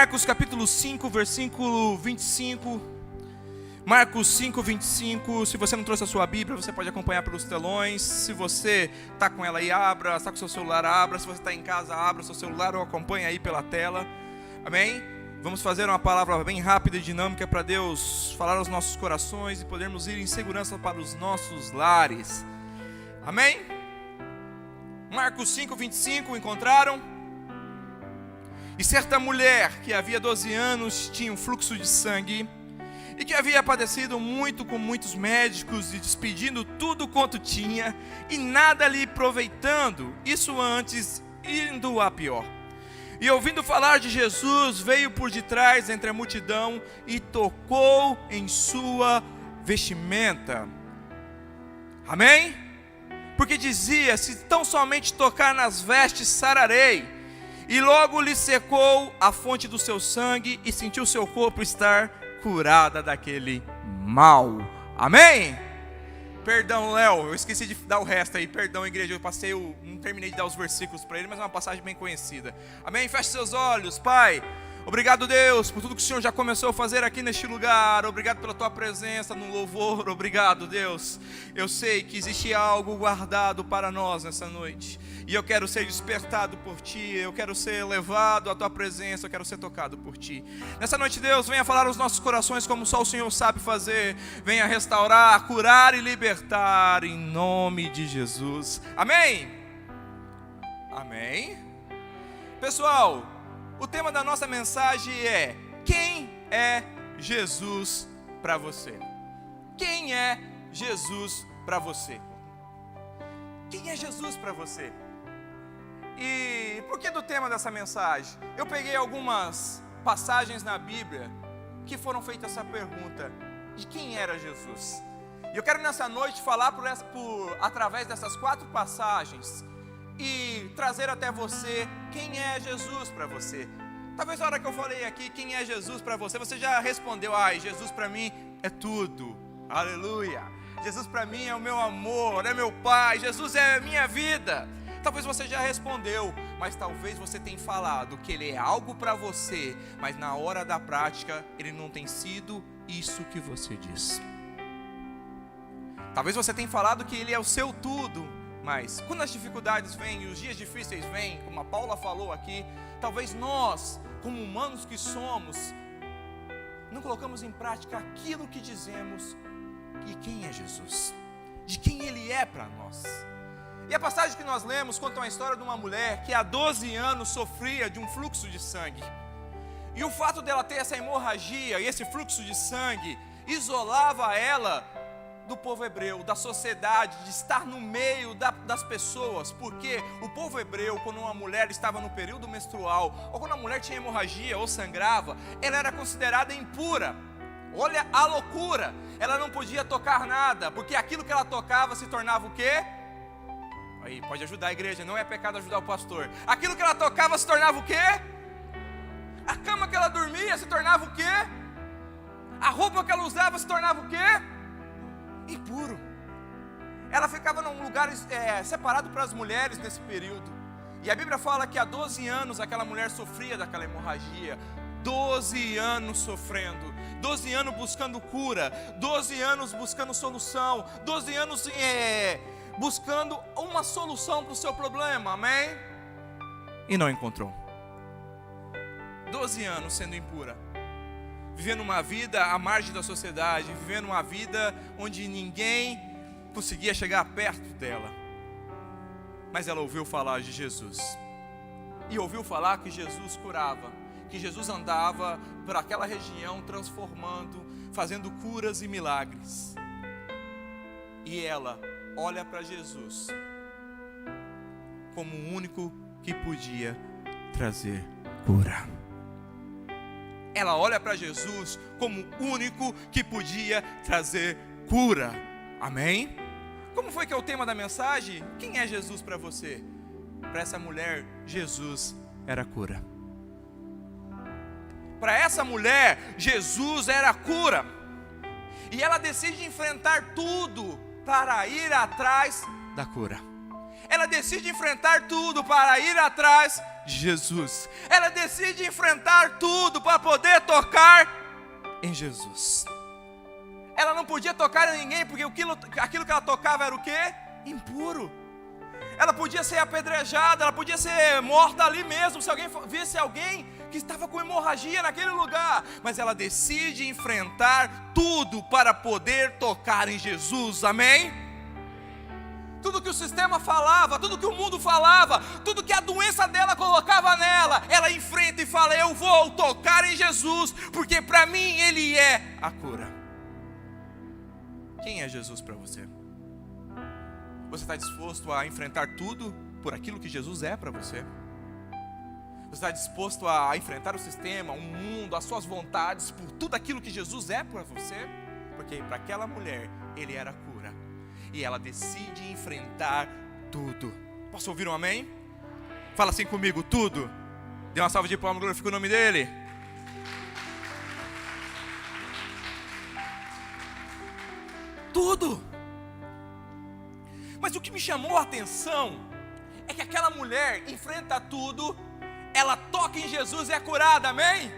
Marcos capítulo 5, versículo 25. Marcos 5, 25. Se você não trouxe a sua Bíblia, você pode acompanhar pelos telões. Se você está com ela aí, abra. Está com o seu celular, abra. Se você está em casa, abra o seu celular ou acompanha aí pela tela. Amém? Vamos fazer uma palavra bem rápida e dinâmica para Deus falar aos nossos corações e podermos ir em segurança para os nossos lares. Amém? Marcos 5, 25, encontraram? E certa mulher que havia 12 anos tinha um fluxo de sangue e que havia padecido muito com muitos médicos e despedindo tudo quanto tinha e nada lhe proveitando, isso antes indo a pior. E ouvindo falar de Jesus, veio por detrás entre a multidão e tocou em sua vestimenta. Amém? Porque dizia, se tão somente tocar nas vestes, sararei. E logo lhe secou a fonte do seu sangue e sentiu seu corpo estar curada daquele mal. Amém? Perdão, Léo, eu esqueci de dar o resto aí. Perdão, igreja, não terminei de dar os versículos para ele, mas é uma passagem bem conhecida. Amém? Feche seus olhos, Pai. Obrigado, Deus, por tudo que o Senhor já começou a fazer aqui neste lugar. Obrigado pela Tua presença no louvor. Obrigado, Deus. Eu sei que existe algo guardado para nós nessa noite. E eu quero ser despertado por Ti. Eu quero ser levado à Tua presença. Eu quero ser tocado por Ti. Nessa noite, Deus, venha falar aos nossos corações como só o Senhor sabe fazer. Venha restaurar, curar e libertar em nome de Jesus. Amém? Amém? Pessoal, o tema da nossa mensagem é: quem é Jesus para você? Quem é Jesus para você? Quem é Jesus para você? E por que do tema dessa mensagem? Eu peguei algumas passagens na Bíblia que foram feitas essa pergunta: de quem era Jesus? E eu quero nessa noite falar através dessas 4 passagens e trazer até você quem é Jesus para você. Talvez na hora que eu falei aqui quem é Jesus para você, você já respondeu: Jesus para mim é tudo, aleluia. Jesus para mim é o meu amor, é meu Pai, Jesus é a minha vida. Talvez você já respondeu, mas talvez você tenha falado que Ele é algo para você, mas na hora da prática Ele não tem sido isso que você diz. Talvez você tenha falado que Ele é o seu tudo, mas quando as dificuldades vêm e os dias difíceis vêm, como a Paula falou aqui, talvez nós, como humanos que somos, não colocamos em prática aquilo que dizemos. E quem é Jesus? De quem Ele é para nós? E a passagem que nós lemos conta uma história de uma mulher que há 12 anos sofria de um fluxo de sangue. E o fato dela ter essa hemorragia e esse fluxo de sangue isolava ela do povo hebreu, da sociedade, de estar no meio das pessoas, porque o povo hebreu, quando uma mulher estava no período menstrual, ou quando a mulher tinha hemorragia ou sangrava, ela era considerada impura. Olha a loucura, ela não podia tocar nada, porque aquilo que ela tocava se tornava o quê? Aí, pode ajudar a igreja, não é pecado ajudar o pastor. Aquilo que ela tocava se tornava o quê? A cama que ela dormia se tornava o quê? A roupa que ela usava se tornava o quê? Impuro. Ela ficava num lugar separado para as mulheres nesse período. E a Bíblia fala que há 12 anos aquela mulher sofria daquela hemorragia. 12 anos sofrendo, 12 anos buscando cura, 12 anos buscando solução, 12 anos buscando uma solução para o seu problema, amém? E não encontrou. 12 anos sendo impura, vivendo uma vida à margem da sociedade, vivendo uma vida onde ninguém conseguia chegar perto dela. Mas ela ouviu falar de Jesus, e ouviu falar que Jesus curava, que Jesus andava por aquela região transformando, fazendo curas e milagres. E ela olha para Jesus como o único que podia trazer cura. Ela olha para Jesus como o único que podia trazer cura. Amém? Como foi que é o tema da mensagem? Quem é Jesus para você? Para essa mulher, Jesus era cura. Para essa mulher, Jesus era a cura. E ela decide enfrentar tudo para ir atrás da cura. Ela decide enfrentar tudo para ir atrás de Jesus. Ela decide enfrentar tudo para poder tocar em Jesus. Ela não podia tocar em ninguém, porque aquilo que ela tocava era o quê? Impuro. Ela podia ser apedrejada, ela podia ser morta ali mesmo, se alguém visse alguém que estava com hemorragia naquele lugar. Mas ela decide enfrentar tudo para poder tocar em Jesus, amém? Tudo que o sistema falava, tudo que o mundo falava, tudo que a doença dela colocava nela, ela enfrenta e fala: eu vou tocar em Jesus, porque para mim Ele é a cura. Quem é Jesus para você? Você está disposto a enfrentar tudo por aquilo que Jesus é para você? Você está disposto a enfrentar o sistema, o mundo, as suas vontades, por tudo aquilo que Jesus é para você? Porque para aquela mulher, Ele era a cura. E ela decide enfrentar tudo. Posso ouvir um amém? Fala assim comigo: tudo. Dê uma salva de palmas, glorifica o nome dEle. Tudo. Mas o que me chamou a atenção é que aquela mulher enfrenta tudo, ela toca em Jesus e é curada, amém?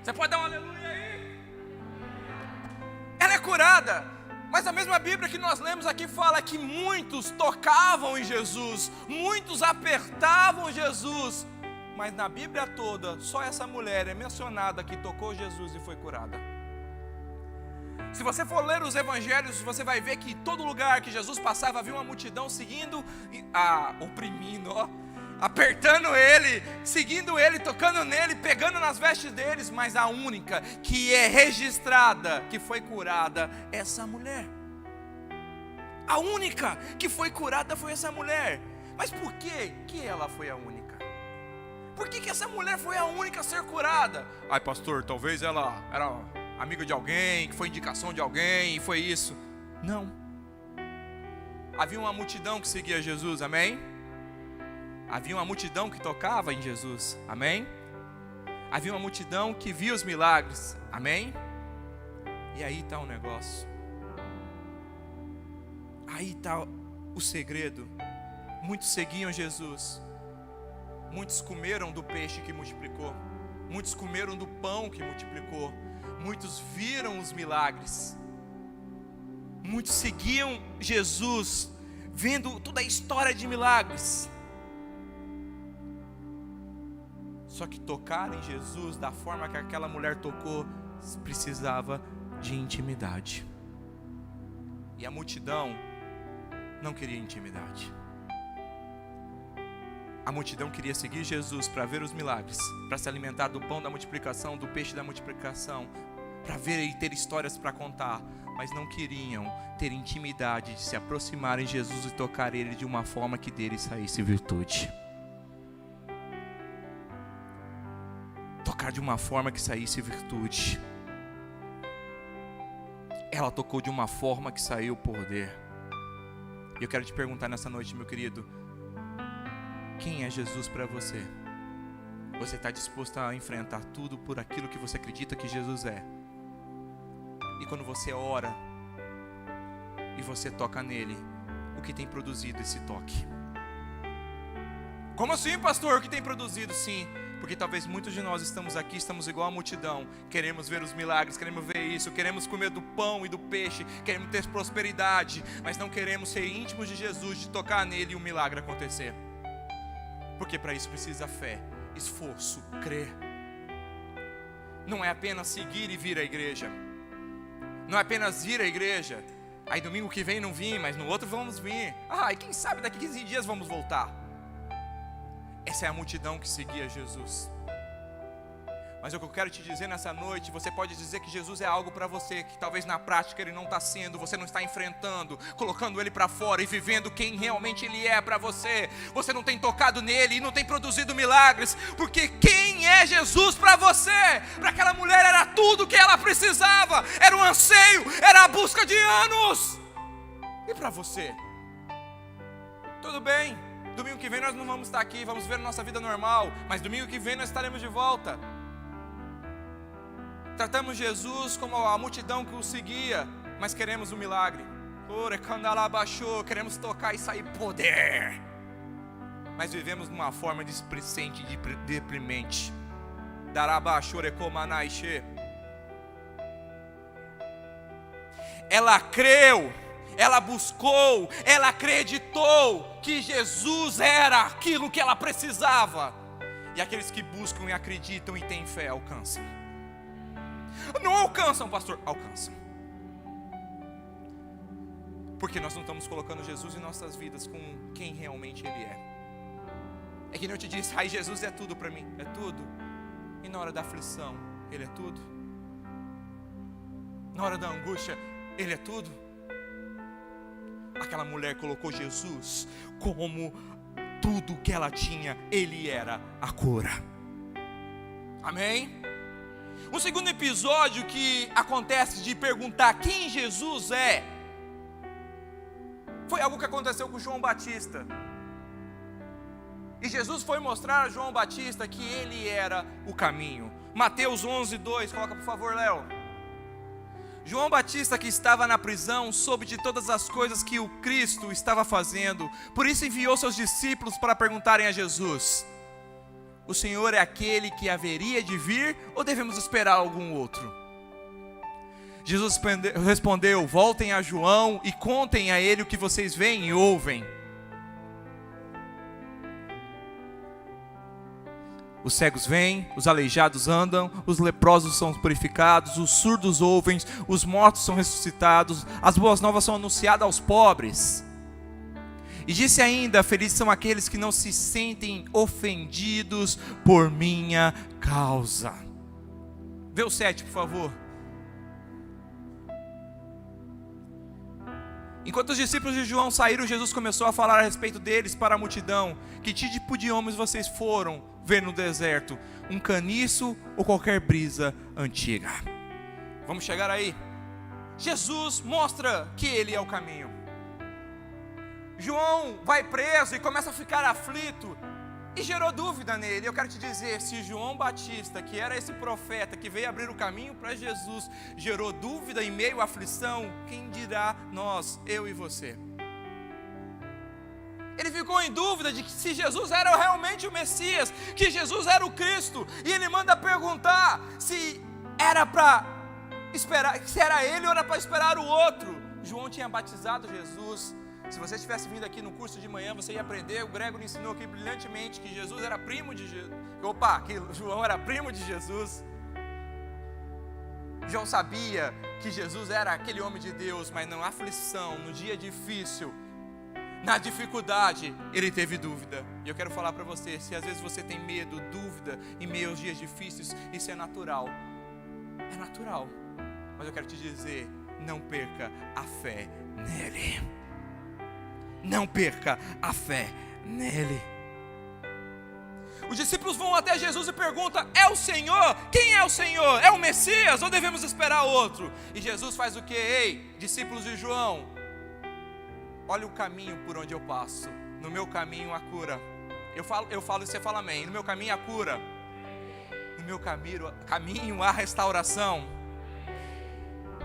Você pode dar um aleluia aí? Ela é curada, mas a mesma Bíblia que nós lemos aqui fala que muitos tocavam em Jesus, muitos apertavam Jesus, mas na Bíblia toda, só essa mulher é mencionada que tocou Jesus e foi curada. Se você for ler os evangelhos, você vai ver que em todo lugar que Jesus passava havia uma multidão seguindo, oprimindo, apertando Ele, seguindo Ele, tocando nele, pegando nas vestes deles. Mas a única que é registrada, que foi curada, é essa mulher. A única que foi curada foi essa mulher. Mas por que ela foi a única? Por que essa mulher foi a única a ser curada? Ai, pastor, talvez ela era amiga de alguém, que foi indicação de alguém, e foi isso. Não. Havia uma multidão que seguia Jesus, amém? Havia uma multidão que tocava em Jesus, amém? Havia uma multidão que via os milagres, amém? E aí está o negócio. Aí está o segredo. Muitos seguiam Jesus. Muitos comeram do peixe que multiplicou. Muitos comeram do pão que multiplicou. Muitos viram os milagres. Muitos seguiam Jesus, vendo toda a história de milagres. Só que tocar em Jesus da forma que aquela mulher tocou, precisava de intimidade. E a multidão não queria intimidade. A multidão queria seguir Jesus para ver os milagres, para se alimentar do pão da multiplicação, do peixe da multiplicação, para ver e ter histórias para contar, mas não queriam ter intimidade de se aproximarem de Jesus e tocar Ele de uma forma que dele saísse virtude. Tocar de uma forma que saísse virtude. Ela tocou de uma forma que saiu poder. E eu quero te perguntar nessa noite, meu querido, quem é Jesus para você? Você está disposto a enfrentar tudo por aquilo que você acredita que Jesus é? E quando você ora e você toca nele, o que tem produzido esse toque? Como assim, pastor? O que tem produzido? Sim, porque talvez muitos de nós estamos aqui, estamos igual a multidão. Queremos ver os milagres, queremos ver isso, queremos comer do pão e do peixe, queremos ter prosperidade, mas não queremos ser íntimos de Jesus, de tocar nele e o milagre acontecer. Porque para isso precisa fé, esforço, crer. Não é apenas seguir e vir à igreja. Não é apenas vir à igreja. Aí domingo que vem não vim, mas no outro vamos vir. E quem sabe daqui 15 dias vamos voltar. Essa é a multidão que seguia Jesus. Mas o que eu quero te dizer nessa noite, você pode dizer que Jesus é algo para você, que talvez na prática Ele não está sendo, você não está enfrentando, colocando Ele para fora e vivendo quem realmente Ele é para você. Você não tem tocado nele e não tem produzido milagres, porque quem é Jesus para você? Para aquela mulher era tudo que ela precisava, era um anseio, era a busca de anos. E para você? Tudo bem, domingo que vem nós não vamos estar aqui, vamos ver a nossa vida normal, mas domingo que vem nós estaremos de volta. Tratamos Jesus como a multidão que o seguia, mas queremos um milagre. Queremos tocar e sair poder. mas vivemos de uma forma displicente e deprimente. Darabachorecomanaixe. Ela creu, ela buscou, ela acreditou que Jesus era aquilo que ela precisava. E aqueles que buscam e acreditam e têm fé alcançam. Não alcançam, pastor? Alcançam. Porque nós não estamos colocando Jesus em nossas vidas com quem realmente Ele é. É que nem eu te disse, ai, Jesus é tudo para mim. É tudo. E na hora da aflição, Ele é tudo. Na hora da angústia, Ele é tudo. Aquela mulher colocou Jesus como tudo que ela tinha. Ele era a cura. Amém? Um segundo episódio que acontece de perguntar quem Jesus é, foi algo que aconteceu com João Batista. E Jesus foi mostrar a João Batista que ele era o caminho. Mateus 11:2, coloca por favor, Léo. João Batista, que estava na prisão, soube de todas as coisas que o Cristo estava fazendo. Por isso enviou seus discípulos para perguntarem a Jesus: o Senhor é aquele que haveria de vir ou devemos esperar algum outro? Jesus respondeu: voltem a João e contem a ele o que vocês veem e ouvem. Os cegos veem, os aleijados andam, os leprosos são purificados, os surdos ouvem, os mortos são ressuscitados, as boas novas são anunciadas aos pobres. E disse ainda: felizes são aqueles que não se sentem ofendidos por minha causa. Vê o 7, por favor. Enquanto os discípulos de João saíram, Jesus começou a falar a respeito deles para a multidão: que tipo de homens vocês foram ver no deserto? Um caniço ou qualquer brisa antiga? Vamos chegar aí. Jesus mostra que Ele é o caminho. João vai preso e começa a ficar aflito, e gerou dúvida nele. Eu quero te dizer, se João Batista, que era esse profeta que veio abrir o caminho para Jesus, gerou dúvida em meio à aflição, quem dirá nós, eu e você? Ele ficou em dúvida de que se Jesus era realmente o Messias, que Jesus era o Cristo, e ele manda perguntar se era para esperar, se era ele ou era para esperar o outro. João tinha batizado Jesus. Se você tivesse vindo aqui no curso de manhã, você ia aprender. O Gregor ensinou aqui brilhantemente que Jesus era primo de Jesus. Que João era primo de Jesus. João sabia que Jesus era aquele homem de Deus, mas na aflição, no dia difícil, na dificuldade, ele teve dúvida. E eu quero falar para você, se às vezes você tem medo, dúvida em meio aos dias difíceis, isso é natural. É natural. Mas eu quero te dizer, não perca a fé nele. Não perca a fé nele. Os discípulos vão até Jesus e perguntam: é o Senhor? Quem é o Senhor? É o Messias ou devemos esperar outro? E Jesus faz o que? Ei, discípulos de João, olha o caminho por onde eu passo. No meu caminho há cura. Eu falo e você fala amém. No meu caminho há cura. No meu caminho há restauração.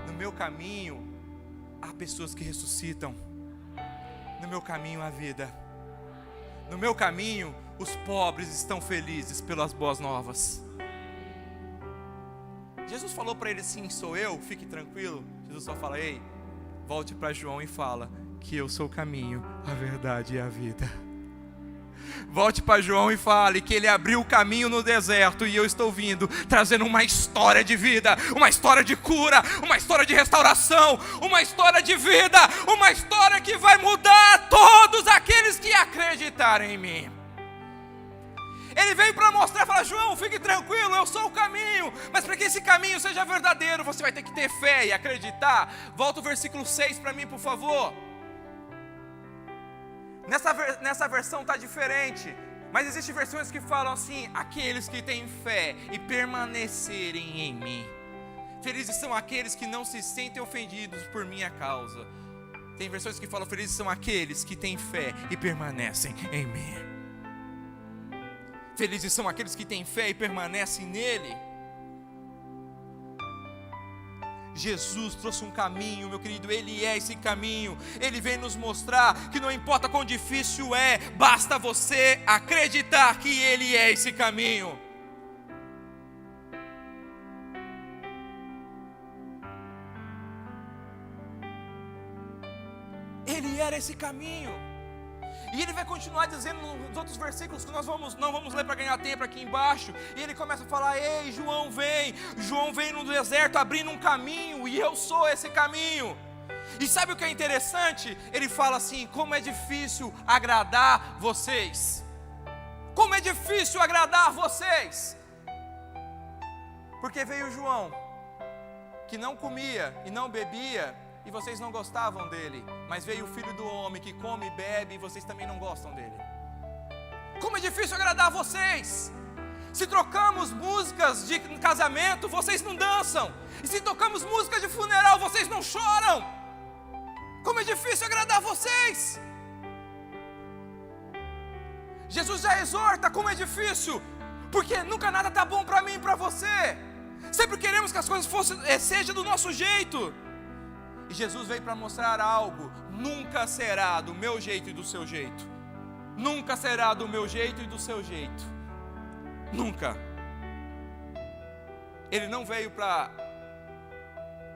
No meu caminho há pessoas que ressuscitam. No meu caminho há vida. No meu caminho os pobres estão felizes pelas boas novas. Jesus falou para ele assim: sou eu, fique tranquilo. Jesus só fala: ei, volte para João e fala que eu sou o caminho, a verdade e a vida. Volte para João e fale que ele abriu o caminho no deserto e eu estou vindo trazendo uma história de vida, uma história de cura, uma história de restauração, uma história de vida, uma história que vai mudar todos aqueles que acreditarem em mim. Ele veio para mostrar e falar: João, fique tranquilo, eu sou o caminho. Mas para que esse caminho seja verdadeiro, você vai ter que ter fé e acreditar. Volta o versículo 6 para mim, por favor. Nessa versão está diferente, mas existem versões que falam assim: aqueles que têm fé e permanecerem em mim. Felizes são aqueles que não se sentem ofendidos por minha causa. Tem versões que falam: felizes são aqueles que têm fé e permanecem em mim. Felizes são aqueles que têm fé e permanecem nele. Jesus trouxe um caminho, meu querido, Ele é esse caminho. Ele vem nos mostrar que não importa quão difícil é, basta você acreditar que Ele é esse caminho. Ele era esse caminho. E ele vai continuar dizendo nos outros versículos que nós não vamos ler para ganhar tempo aqui embaixo. E ele começa a falar: ei, João vem no deserto abrindo um caminho, e eu sou esse caminho. E sabe o que é interessante? Ele fala assim: como é difícil agradar vocês. Como é difícil agradar vocês. Porque veio João, que não comia e não bebia, e vocês não gostavam dele. Mas veio o Filho do Homem que come e bebe, e vocês também não gostam dele. Como é difícil agradar vocês. Se trocamos músicas de casamento, vocês não dançam. E se tocamos músicas de funeral, vocês não choram. Como é difícil agradar vocês. Jesus já exorta como é difícil, porque nunca nada está bom para mim e para você. Sempre queremos que as coisas sejam do nosso jeito. E Jesus veio para mostrar algo: nunca será do meu jeito e do seu jeito. Nunca será do meu jeito e do seu jeito. Nunca. Ele não veio para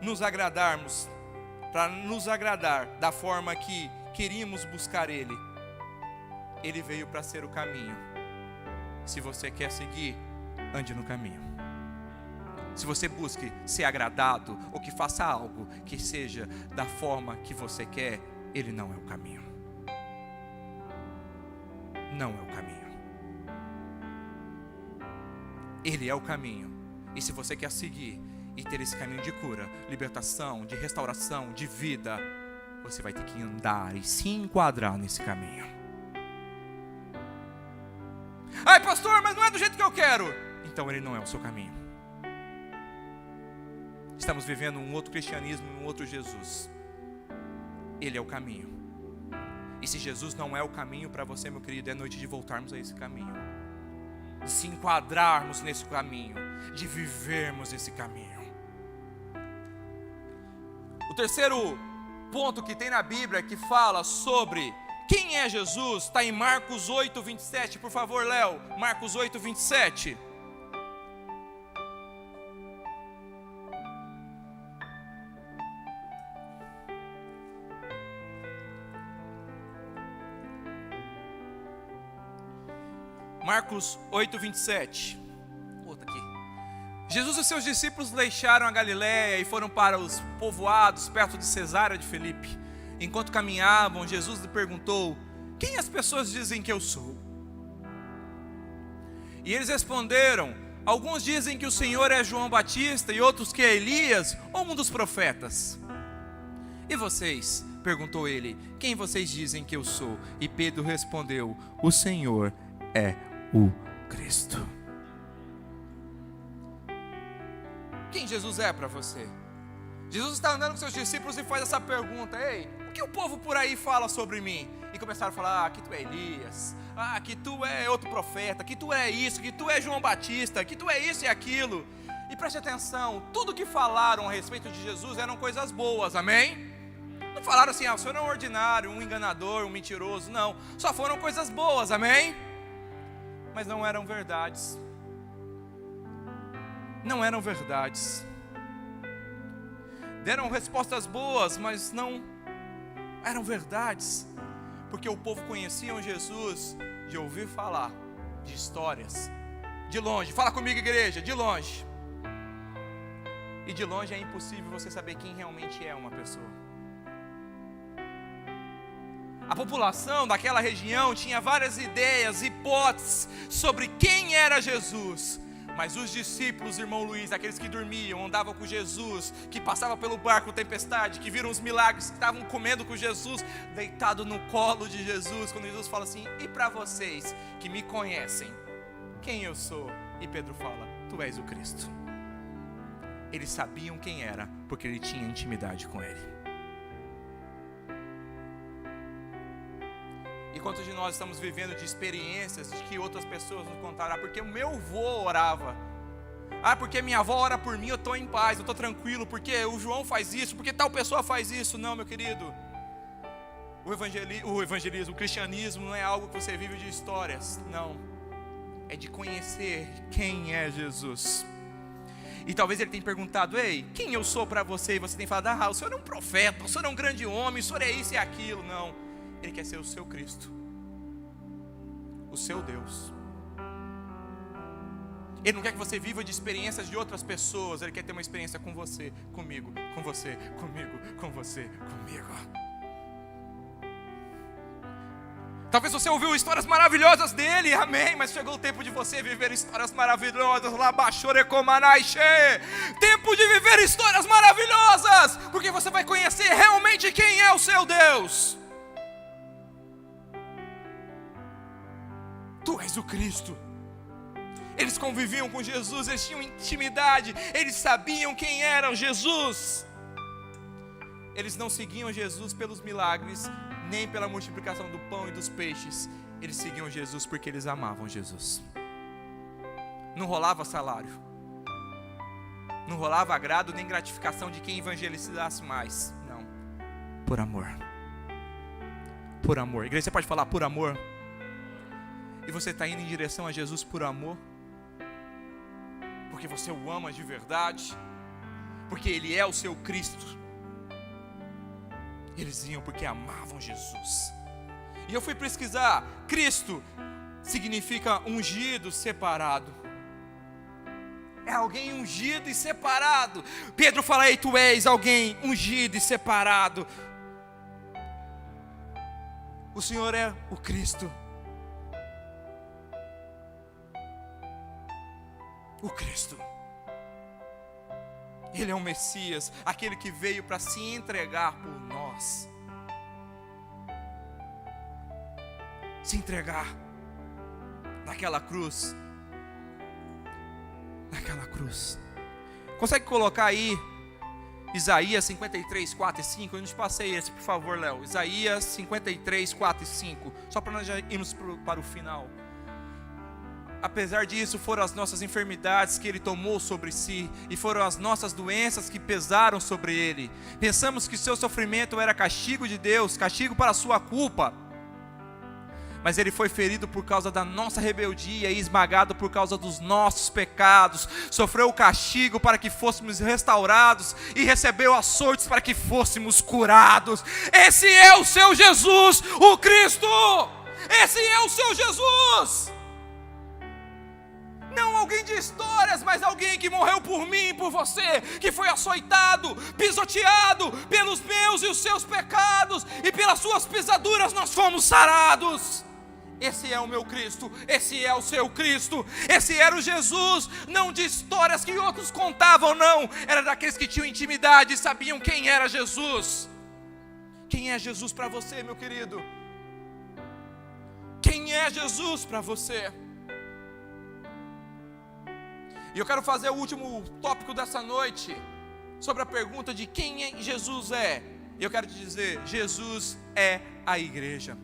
nos agradarmos, para nos agradar da forma que queríamos buscar Ele. Ele veio para ser o caminho. Se você quer seguir, ande no caminho. Se você busque ser agradado, ou que faça algo que seja da forma que você quer, ele não é o caminho. Não é o caminho. Ele é o caminho. E se você quer seguir e ter esse caminho de cura, libertação, de restauração, de vida, você vai ter que andar e se enquadrar nesse caminho. Ai, pastor, mas não é do jeito que eu quero. Então ele não é o seu caminho. Estamos vivendo um outro cristianismo, um outro Jesus. Ele é o caminho. E se Jesus não é o caminho para você, meu querido, é noite de voltarmos a esse caminho, de se enquadrarmos nesse caminho, de vivermos esse caminho. O terceiro ponto que tem na Bíblia que fala sobre quem é Jesus está em Marcos 8, 27. Por favor, Léo, Marcos 8, 27. Marcos 8, 27. Outra aqui. Jesus e seus discípulos deixaram a Galiléia e foram para os povoados perto de Cesareia de Filipe. Enquanto caminhavam, Jesus lhe perguntou: quem as pessoas dizem que eu sou? E eles responderam: alguns dizem que o Senhor é João Batista, e outros que é Elias ou um dos profetas. E vocês? Perguntou ele: quem vocês dizem que eu sou? E Pedro respondeu: o Senhor é o Cristo. Quem Jesus é para você? Jesus está andando com seus discípulos e faz essa pergunta: ei, o que o povo por aí fala sobre mim? E começaram a falar: que tu é Elias, que tu é outro profeta, que tu é isso, que tu é João Batista, que tu é isso e aquilo. E preste atenção, tudo que falaram a respeito de Jesus eram coisas boas, amém? Não falaram assim: o senhor é um ordinário, um enganador, um mentiroso, não. Só foram coisas boas, amém? Mas não eram verdades. Não eram verdades. Deram respostas boas, mas não eram verdades. Porque o povo conhecia Jesus de ouvir falar, de histórias, de longe. Fala comigo, igreja, de longe. E de longe é impossível você saber quem realmente é uma pessoa. A população daquela região tinha várias ideias, hipóteses sobre quem era Jesus. Mas os discípulos, irmão Luiz, aqueles que dormiam, andavam com Jesus, que passavam pelo barco tempestade, que viram os milagres, que estavam comendo com Jesus, deitado no colo de Jesus, quando Jesus fala assim: e para vocês que me conhecem, quem eu sou? E Pedro fala: tu és o Cristo. Eles sabiam quem era, porque ele tinha intimidade com ele. E quantos de nós estamos vivendo de experiências de que outras pessoas nos contaram? Porque o meu avô orava, Ah, porque minha avó ora por mim, eu estou em paz, eu estou tranquilo, porque o João faz isso, porque tal pessoa faz isso. Não, meu querido. O evangelismo, o cristianismo não é algo que você vive de histórias. Não. É de conhecer quem é Jesus. E talvez ele tenha perguntado: ei, quem eu sou para você? E você tem falado: ah, o senhor é um profeta, o senhor é um grande homem, o senhor é isso e aquilo. Não. Ele quer ser o seu Cristo, o seu Deus. Ele não quer que você viva de experiências de outras pessoas. Ele quer ter uma experiência com você, comigo, com você, comigo, com você, comigo. Talvez você ouviu histórias maravilhosas dele, amém. Mas chegou o tempo de você viver histórias maravilhosas. Tempo de viver histórias maravilhosas, porque você vai conhecer realmente quem é o seu Deus. Tu és o Cristo. Eles conviviam com Jesus, eles tinham intimidade, eles sabiam quem era Jesus. Eles não seguiam Jesus pelos milagres, nem pela multiplicação do pão e dos peixes. Eles seguiam Jesus porque eles amavam Jesus. Não rolava salário, não rolava agrado nem gratificação de quem evangelizasse mais. Não, por amor. Por amor. Igreja, você pode falar por amor? E você está indo em direção a Jesus por amor? Porque você o ama de verdade? Porque Ele é o seu Cristo? Eles iam porque amavam Jesus. E eu fui pesquisar. Cristo significa ungido, separado. É alguém ungido e separado. Pedro fala: ei, tu és alguém ungido e separado. O Senhor é o Cristo. O Cristo. Ele é o Messias, aquele que veio para se entregar por nós. Se entregar naquela cruz. Naquela cruz. Consegue colocar aí Isaías 53, 4 e 5? Eu não te passei esse, por favor, Léo. Isaías 53, 4 e 5. Só para nós já irmos para o final. Apesar disso, foram as nossas enfermidades que Ele tomou sobre si, e foram as nossas doenças que pesaram sobre Ele. Pensamos que seu sofrimento era castigo de Deus, castigo para a sua culpa. Mas Ele foi ferido por causa da nossa rebeldia e esmagado por causa dos nossos pecados. Sofreu o castigo para que fôssemos restaurados e recebeu açoites para que fôssemos curados. Esse é o seu Jesus, o Cristo. Esse é o seu Jesus. Não alguém de histórias, mas alguém que morreu por mim e por você, que foi açoitado, pisoteado pelos meus e os seus pecados, e pelas suas pisaduras nós fomos sarados. Esse é o meu Cristo, esse é o seu Cristo, esse era o Jesus, não de histórias que outros contavam, não, era daqueles que tinham intimidade e sabiam quem era Jesus. Quem é Jesus para você, meu querido? Quem é Jesus para você? E eu quero fazer o último tópico dessa noite, sobre a pergunta de quem Jesus é. E eu quero te dizer: Jesus é a igreja.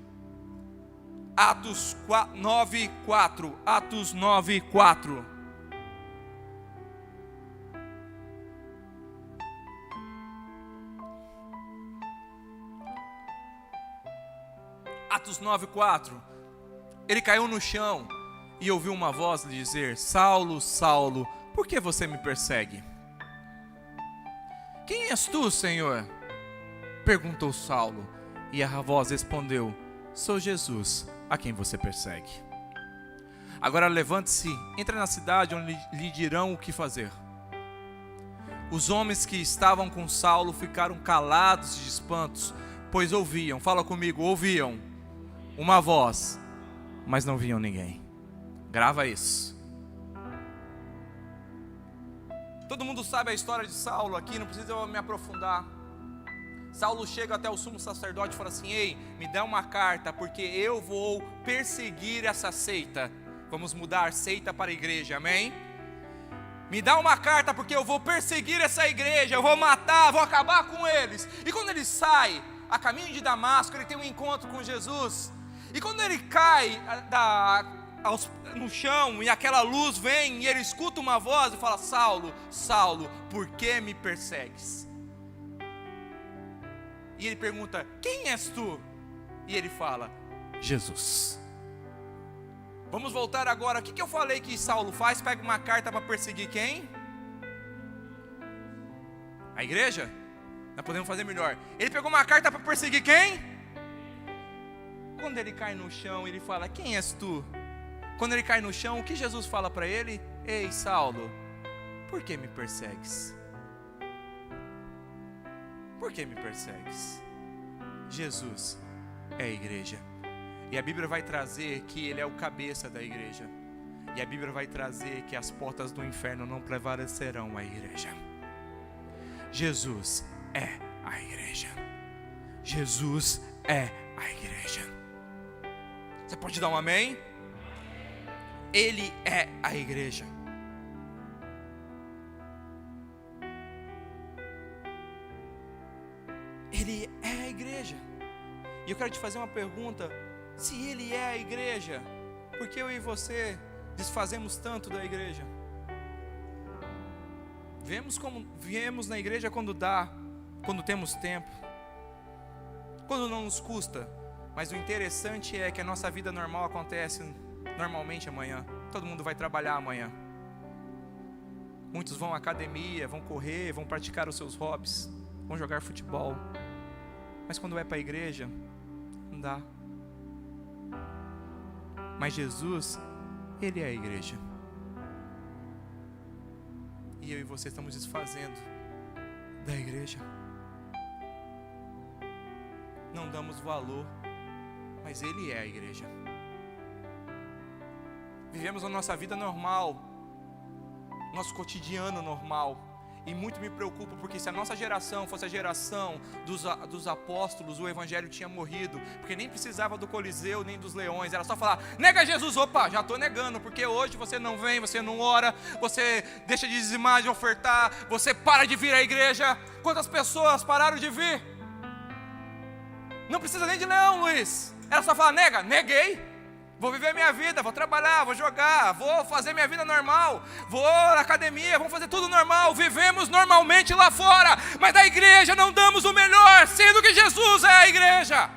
Atos 9:4. Atos 9:4. Atos 9:4. Ele caiu no chão e ouviu uma voz lhe dizer: Saulo, Saulo, por que você me persegue? Quem és tu, Senhor? Perguntou Saulo. E a voz respondeu: sou Jesus, a quem você persegue. Agora levante-se, entre na cidade onde lhe dirão o que fazer. Os homens que estavam com Saulo ficaram calados de espantos, pois ouviam, fala comigo, ouviam uma voz, mas não viam ninguém. Grava isso. Todo mundo sabe a história de Saulo aqui, não precisa eu me aprofundar. Saulo chega até o sumo sacerdote e fala assim: ei, me dá uma carta, porque eu vou perseguir essa seita. Vamos mudar seita para igreja, amém? Me dá uma carta, porque eu vou perseguir essa igreja, eu vou matar, vou acabar com eles. E quando ele sai, a caminho de Damasco, ele tem um encontro com Jesus. E quando ele cai no chão e aquela luz vem e ele escuta uma voz e fala: Saulo, Saulo, por que me persegues? E ele pergunta: quem és tu? E ele fala: Jesus. Vamos voltar agora. O que eu falei que Saulo faz? Pega uma carta para perseguir quem? A igreja? Nós podemos fazer melhor. Ele pegou uma carta para perseguir quem? Quando ele cai no chão, ele fala: quem és tu? Quando ele cai no chão, o que Jesus fala para ele? Ei, Saulo, por que me persegues? Por que me persegues? Jesus é a igreja. E a Bíblia vai trazer que ele é o cabeça da igreja. E a Bíblia vai trazer que as portas do inferno não prevalecerão a igreja. Jesus é a igreja. Jesus é a igreja. Você pode dar um amém? Ele é a igreja. Ele é a igreja. E eu quero te fazer uma pergunta: se ele é a igreja, por que eu e você desfazemos tanto da igreja? Viemos na igreja quando dá, quando temos tempo, quando não nos custa. Mas o interessante é que a nossa vida normal acontece normalmente amanhã. Todo mundo vai trabalhar amanhã. Muitos vão à academia, vão correr, vão praticar os seus hobbies, vão jogar futebol. Mas quando é para a igreja, não dá. Mas Jesus, Ele é a igreja. E eu e você estamos desfazendo da igreja. Não damos valor, mas Ele é a igreja. Vivemos a nossa vida normal, nosso cotidiano normal. E muito me preocupa, porque se a nossa geração fosse a geração dos apóstolos, o evangelho tinha morrido, porque nem precisava do Coliseu, nem dos leões, era só falar: nega Jesus. Opa, já estou negando, porque hoje você não vem, você não ora, você deixa de dizimar, de ofertar, você para de vir à igreja. Quantas pessoas pararam de vir? Não precisa nem de leão, Luiz. Era só falar: nega, neguei. Vou viver minha vida, vou trabalhar, vou jogar, vou fazer minha vida normal, vou na academia, vamos fazer tudo normal. Vivemos normalmente lá fora, mas da igreja não damos o melhor, sendo que Jesus é a igreja.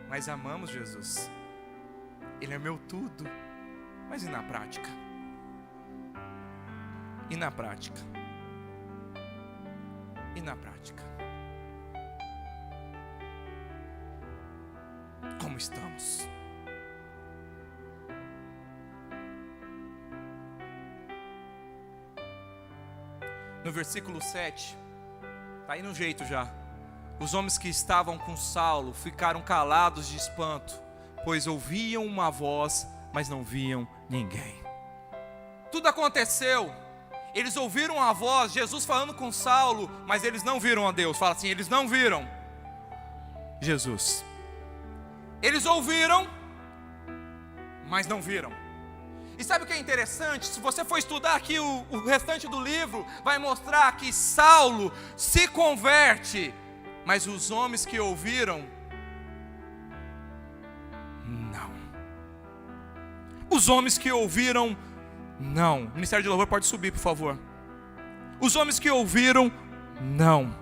Mas amamos Jesus, Ele é meu tudo. Mas e na prática? E na prática? E na prática? Como estamos? No versículo 7, está aí no jeito já. Os homens que estavam com Saulo ficaram calados de espanto, pois ouviam uma voz, mas não viam ninguém. Tudo aconteceu. Eles ouviram a voz, Jesus falando com Saulo, mas eles não viram a Deus. Fala assim: eles não viram Jesus. Eles ouviram, mas não viram. E sabe o que é interessante? Se você for estudar aqui o restante do livro, vai mostrar que Saulo se converte, mas os homens que ouviram, não. Os homens que ouviram, não. O Ministério de Louvor pode subir, por favor. Os homens que ouviram, não.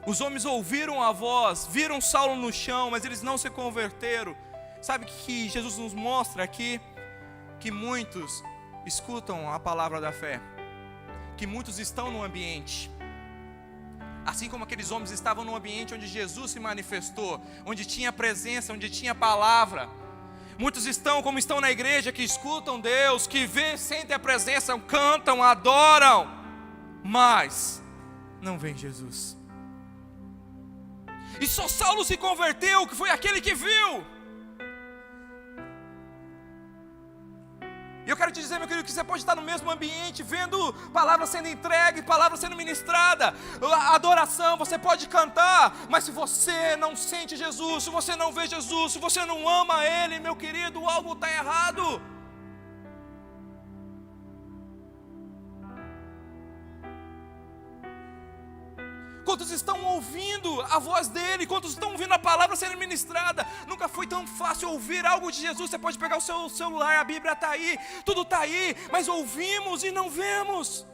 Os homens ouviram a voz, viram Saulo no chão, mas eles não se converteram. Sabe o que Jesus nos mostra aqui? Que muitos escutam a palavra da fé, que muitos estão no ambiente, assim como aqueles homens estavam no ambiente onde Jesus se manifestou, onde tinha presença, onde tinha palavra. Muitos estão como estão na igreja, que escutam Deus, que vê, sentem a presença, cantam, adoram, mas não vem Jesus. E só Saulo se converteu, que foi aquele que viu. E eu quero te dizer, meu querido, que você pode estar no mesmo ambiente, vendo palavra sendo entregue, palavra sendo ministrada, adoração, você pode cantar, mas se você não sente Jesus, se você não vê Jesus, se você não ama Ele, meu querido, algo está errado. Quantos estão ouvindo a voz dele? Quantos estão ouvindo a palavra sendo ministrada? Nunca foi tão fácil ouvir algo de Jesus. Você pode pegar o seu celular, a Bíblia está aí, tudo está aí, mas ouvimos e não vemos.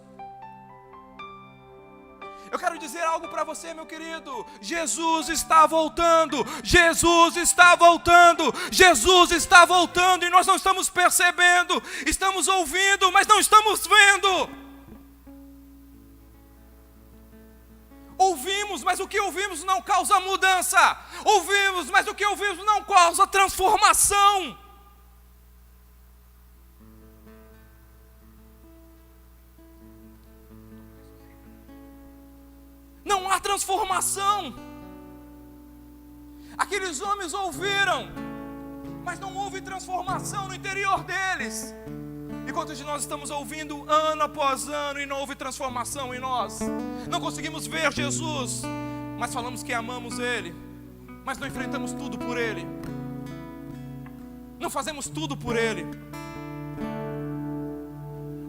Eu quero dizer algo para você, meu querido. Jesus está voltando. Jesus está voltando. Jesus está voltando. E nós não estamos percebendo. Estamos ouvindo, mas não estamos vendo. Ouvimos, mas o que ouvimos não causa mudança. Ouvimos, mas o que ouvimos não causa transformação. Não há transformação. Aqueles homens ouviram, mas não houve transformação no interior deles. E quantos de nós estamos ouvindo ano após ano e não houve transformação em nós? Não conseguimos ver Jesus, mas falamos que amamos Ele, mas não enfrentamos tudo por Ele. Não fazemos tudo por Ele.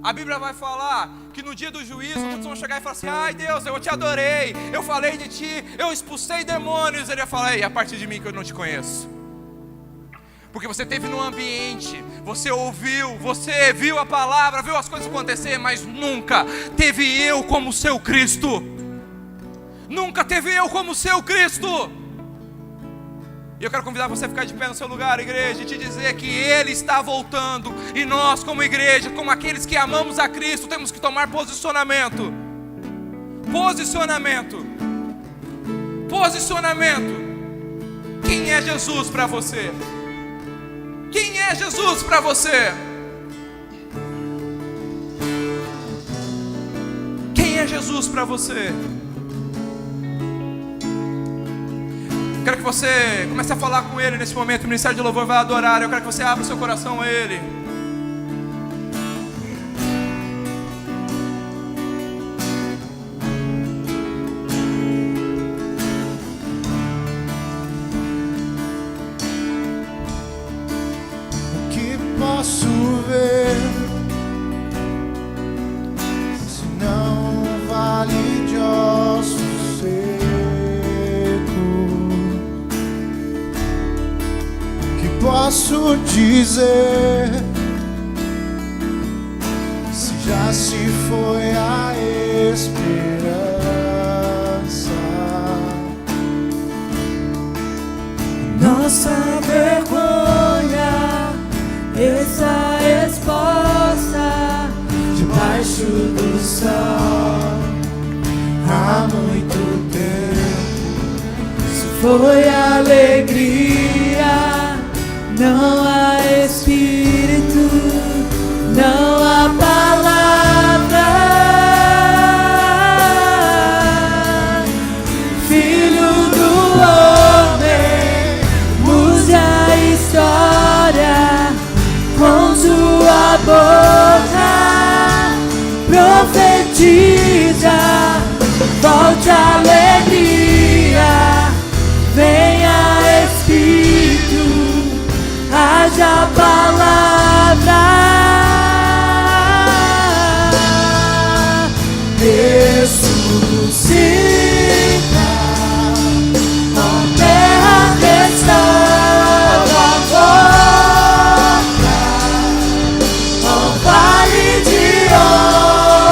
A Bíblia vai falar que no dia do juízo, muitos vão chegar e falar assim: ai Deus, eu te adorei, eu falei de ti, eu expulsei demônios. Ele vai falar: ei, a partir de mim que eu não te conheço. Porque você esteve no ambiente, você ouviu, você viu a palavra, viu as coisas acontecer, mas nunca teve eu como seu Cristo. Nunca teve eu como seu Cristo. E eu quero convidar você a ficar de pé no seu lugar, igreja, e te dizer que Ele está voltando. E nós, como igreja, como aqueles que amamos a Cristo, temos que tomar posicionamento. Posicionamento. Posicionamento. Quem é Jesus para você? Quem é Jesus para você? Quem é Jesus para você? Quero que você comece a falar com Ele nesse momento. O Ministério de Louvor vai adorar. Eu quero que você abra o seu coração a Ele. O que posso ver se não vale de ossos secos? Posso dizer se já se foi a esperança? Nossa vergonha está exposta debaixo do sol há muito tempo. Se foi alegria, não há Espírito, não há palavra. Filho do homem, mude a história com sua boca. Profetiza, volte a alegria, venha Espírito, haja palavra. Ressuscita, ó terra restaura, volta, ó vale de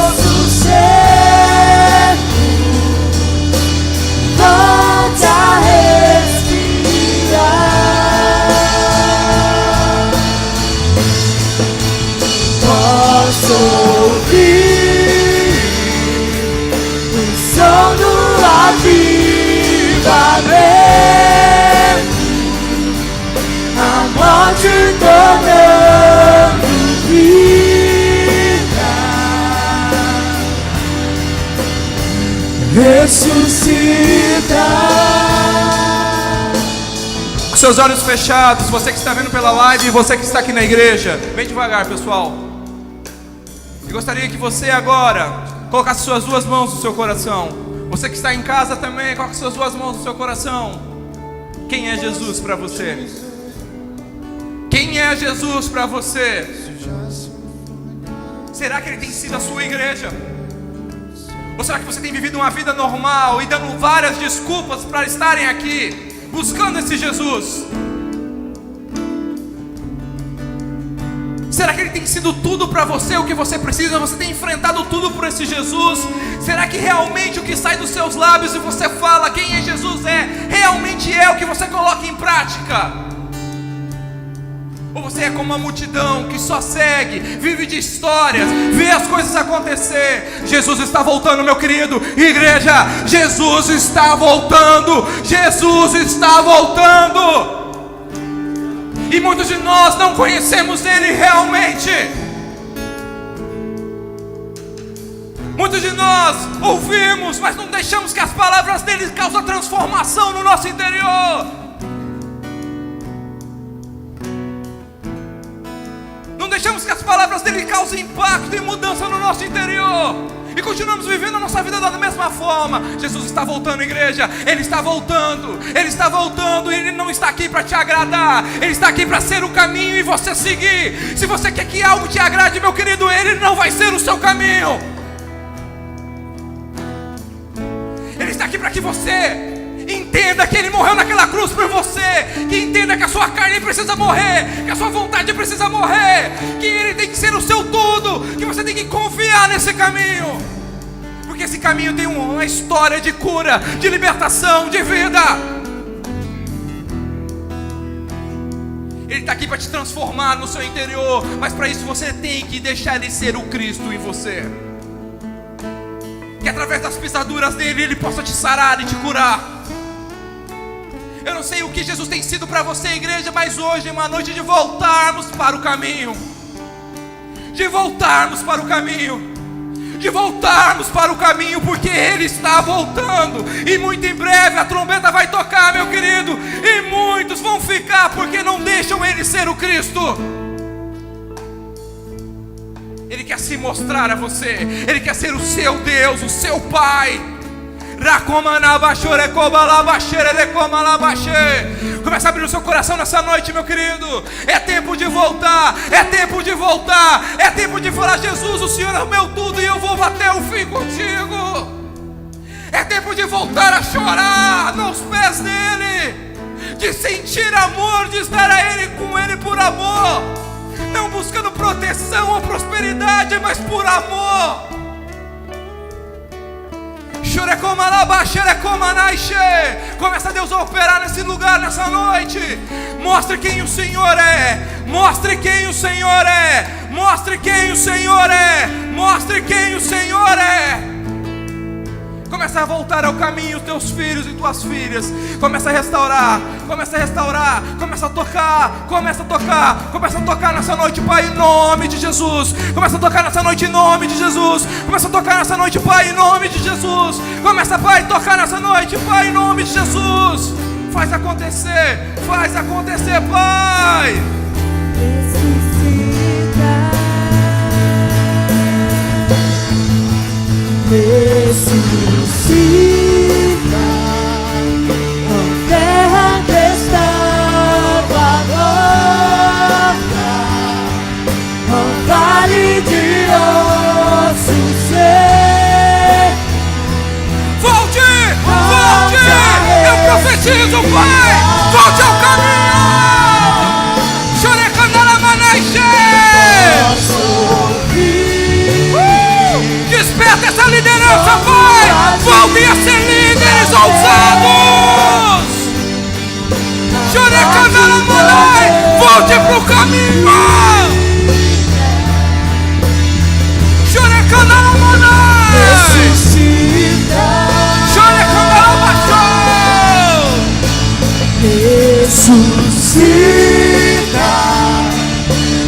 ossos secos, volte a respirar. Posso ouvir o som do avivamento, a morte tornando vida, ressuscita. Com seus olhos fechados, você que está vendo pela live e você que está aqui na igreja, bem devagar, pessoal. Eu gostaria que você agora colocasse suas duas mãos no seu coração. Você que está em casa também, coloque suas duas mãos no seu coração. Quem é Jesus para você? Quem é Jesus para você? Será que Ele tem sido a sua igreja? Ou será que você tem vivido uma vida normal e dando várias desculpas para estarem aqui, buscando esse Jesus? Será que Ele tem sido tudo para você, o que você precisa? Você tem enfrentado tudo por esse Jesus? Será que realmente o que sai dos seus lábios e você fala quem é Jesus realmente é o que você coloca em prática? Ou você é como uma multidão que só segue, vive de histórias, vê as coisas acontecer? Jesus está voltando, meu querido. Igreja, Jesus está voltando. Jesus está voltando. E muitos de nós não conhecemos Ele realmente. Muitos de nós ouvimos, mas não deixamos que as palavras dele causem transformação no nosso interior. Não deixamos que as palavras dele causem impacto e mudança no nosso interior. E continuamos vivendo a nossa vida da mesma forma. Jesus está voltando, igreja. Ele está voltando. Ele está voltando. Ele não está aqui para te agradar. Ele está aqui para ser o caminho e você seguir. Se você quer que algo te agrade, meu querido, Ele não vai ser o seu caminho. Ele está aqui para que você entenda que Ele morreu naquela cruz por você. Que entenda que a sua carne precisa morrer, que a sua vontade precisa morrer, que Ele tem que ser o seu tudo, que você tem que confiar nesse caminho, porque esse caminho tem uma história de cura, de libertação, de vida. Ele está aqui para te transformar no seu interior, mas para isso você tem que deixar Ele ser o Cristo em você, que através das pisaduras dele Ele possa te sarar e te curar. Eu não sei o que Jesus tem sido para você, igreja, mas hoje é uma noite de voltarmos para o caminho. De voltarmos para o caminho. De voltarmos para o caminho, porque Ele está voltando. E muito em breve a trombeta vai tocar, meu querido. E muitos vão ficar porque não deixam Ele ser o Cristo. Ele quer se mostrar a você. Ele quer ser o seu Deus, o seu Pai. Começa a abrir o seu coração nessa noite, meu querido. É tempo de voltar. É tempo de voltar. É tempo de falar: Jesus, o Senhor é o meu tudo e eu vou até o fim contigo. É tempo de voltar a chorar nos pés dele, de sentir amor, de estar com Ele por amor, não buscando proteção ou prosperidade, mas por amor. Começa Deus a operar nesse lugar, nessa noite. Mostre quem o Senhor é. Mostre quem o Senhor é. Mostre quem o Senhor é. Mostre quem o Senhor é. Começa a voltar ao caminho os teus filhos e tuas filhas. Começa a restaurar. Começa a restaurar. Começa a tocar. Começa a tocar. Começa a tocar nessa noite, Pai, em nome de Jesus. Começa a tocar nessa noite em nome de Jesus. Começa a tocar nessa noite, Pai, em nome de Jesus. Começa, Pai, a tocar nessa noite, Pai, em nome de Jesus. Faz acontecer, Pai. Ressuscita, a terra que estava morta, o vale de ossos secos. Volte, eu profetizo, Pai, volte ao caminho. Desperta essa liderança, Pai. Voltem a ser líderes ousados. Volte pro caminho. Ressuscita, ressuscita,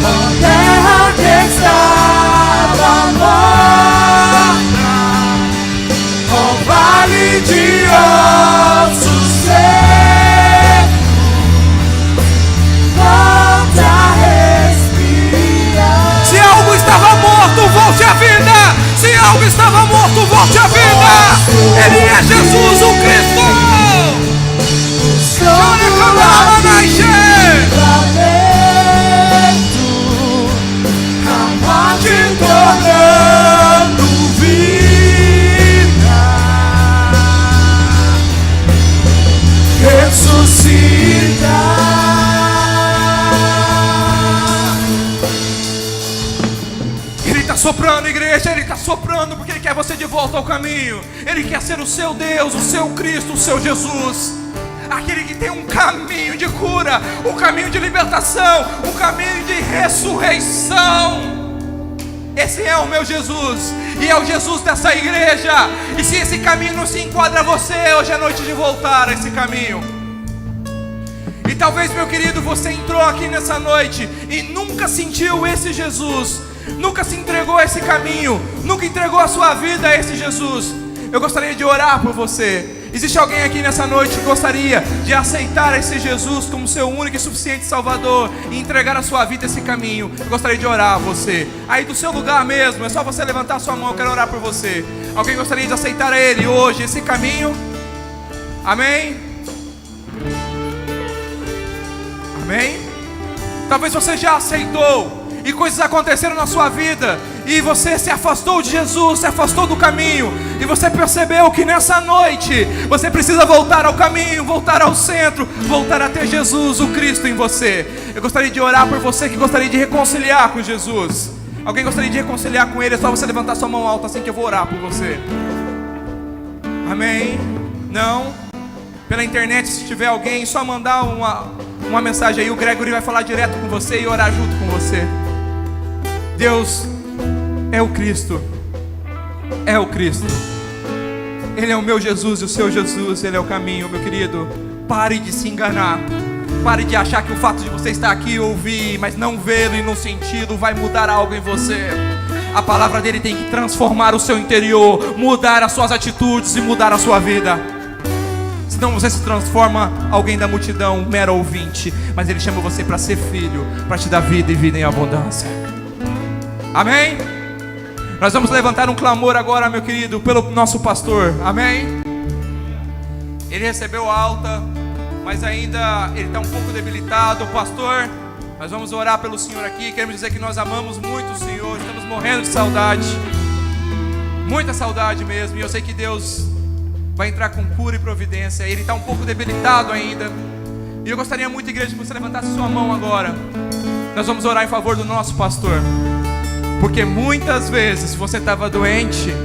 a terra que estava morta, o vale de ossos secos, volta a soprando, igreja, Ele está soprando porque Ele quer você de volta ao caminho. Ele quer ser o seu Deus, o seu Cristo, o seu Jesus. Aquele que tem um caminho de cura, um caminho de libertação, um caminho de ressurreição. Esse é o meu Jesus, e é o Jesus dessa igreja. E se esse caminho não se enquadra a você, hoje é noite de voltar a esse caminho. E talvez, meu querido, você entrou aqui nessa noite e nunca sentiu esse Jesus, nunca se entregou a esse caminho, nunca entregou a sua vida a esse Jesus. Eu gostaria de orar por você. Existe alguém aqui nessa noite que gostaria de aceitar esse Jesus como seu único e suficiente Salvador e entregar a sua vida a esse caminho? Eu gostaria de orar a você. Aí do seu lugar mesmo, é só você levantar a sua mão, eu quero orar por você. Alguém gostaria de aceitar Ele hoje, esse caminho? Amém? Amém? Talvez você já aceitou e coisas aconteceram na sua vida e você se afastou de Jesus, se afastou do caminho, e você percebeu que nessa noite você precisa voltar ao caminho, voltar ao centro, voltar a ter Jesus, o Cristo em você. Eu gostaria de orar por você que gostaria de reconciliar com Jesus. Alguém gostaria de reconciliar com Ele? É só você levantar sua mão alta assim que eu vou orar por você. Amém? Não? Pela internet, se tiver alguém, só mandar uma mensagem aí, o Gregory vai falar direto com você e orar junto com você. Deus é o Cristo, é o Cristo. Ele é o meu Jesus e o seu Jesus, Ele é o caminho, meu querido. Pare de se enganar. Pare de achar que o fato de você estar aqui e ouvir, mas não vê-lo e não senti-lo, vai mudar algo em você. A palavra dele tem que transformar o seu interior, mudar as suas atitudes e mudar a sua vida. Senão você se transforma alguém da multidão, um mero ouvinte. Mas Ele chama você para ser filho, para te dar vida e vida em abundância. Amém? Nós vamos levantar um clamor agora, meu querido, pelo nosso pastor. Amém? Ele recebeu alta, mas ainda ele está um pouco debilitado. Pastor, nós vamos orar pelo Senhor aqui. Queremos dizer que nós amamos muito o Senhor. Estamos morrendo de saudade, muita saudade mesmo. E eu sei que Deus vai entrar com cura e providência. Ele está um pouco debilitado ainda. E eu gostaria muito, igreja, que você levantasse sua mão agora. Nós vamos orar em favor do nosso pastor. Porque muitas vezes você estava doente